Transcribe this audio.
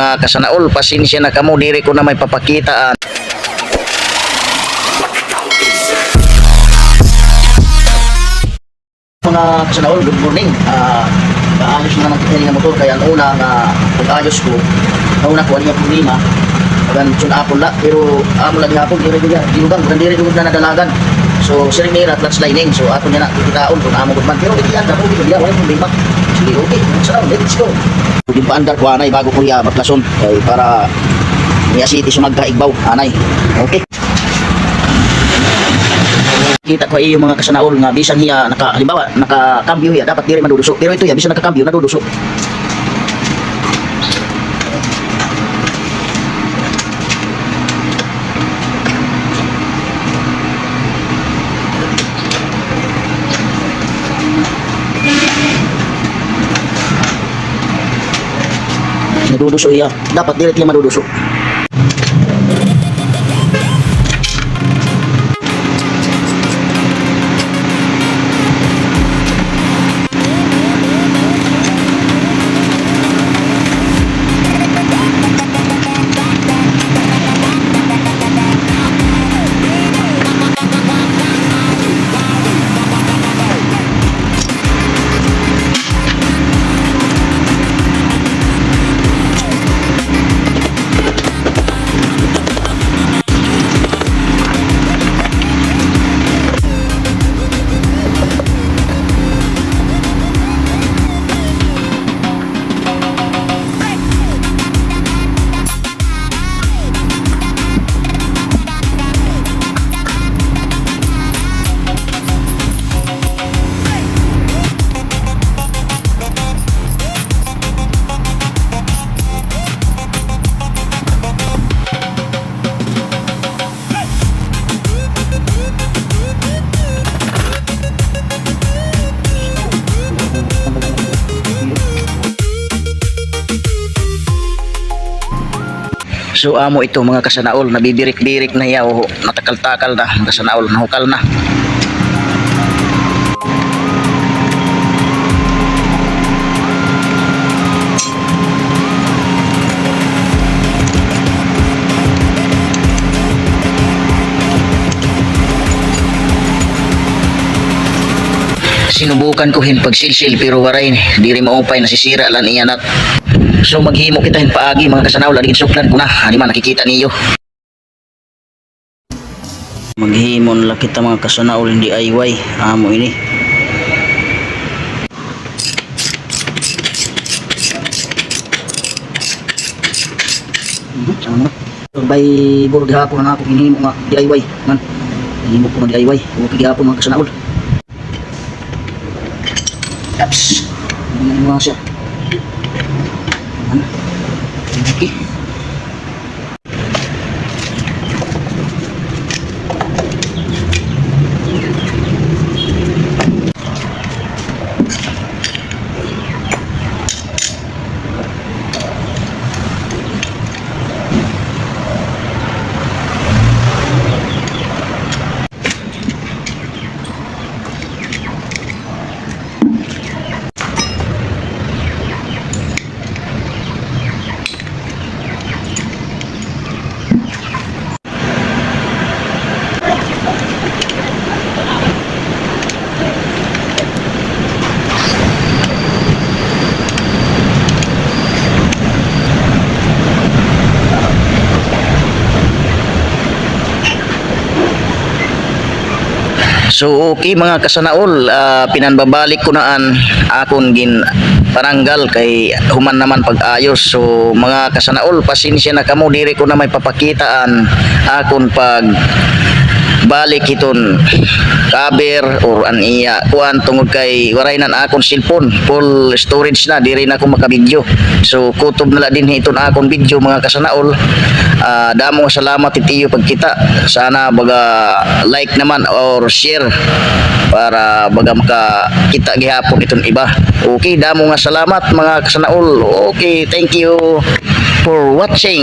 Kasanaol, pasensya na kamo, diri ko na may papakitaan. Mga kasanaol, good morning. Kaayos na naman kita ng motor, kaya ang una nga pag-ayos ko, nauna ko ano yung problema, pagkan tsun apol la, pero amo lagi hapon, diri ko na nadalagan. So siring nira clutch lining, so ato niya na kikitaon kung amo gud man, pero ikian na po, hindi wala problema. Sige, okay, kasanaol, let's go. Hindi pa andar ko anay bago ko ya baklason, para niya city sumagkaigbaw anay. Okay. Kita ko yung mga kasanaol nga bisan hiya halimbawa nakakambyo hiya dapat diri madudusok, pero ito ya bisan nakakambyo nadudusok. Nadudusok hiya dapat diri tiya madudusok. So amo ito mga kasanaol, nabibirik-birik na hiya o natakal-takal na mga kasanaol, nahukal na. Sinubukan ko hin pagsilsil pero waray diri maupay nasisira lan iya nat. So maghimo kita hin paagi mga kasanaol, adigin suklan ko na ani man nakikita niyo. Maghimon la kita mga kasanaol, hindi DIY amo ini. Bay burg hapon na ako hinimo nga DIY man. Hinimo ko nga DIY, okay hapon mga kasanaol. Taps. Ini mga siya. Okay. So okay mga kasanaol, pinanbabalik ko naan akon gin paranggal kay human naman pag-ayos. So mga kasanaol, pasensya na kamo, diri ko na may papakitaan akon pag balik iton cover or aniya kuan tungod kay waray nan akon cellphone, full storage na, diri na ako makabidyo. So kutob na din iton akon video mga kasanaol. Damo nga salamat itiyo pagkita, sana baga like naman or share para baga makakita gihapon iton iba. Okay, damo nga salamat mga kasanaol. Okay, thank you for watching.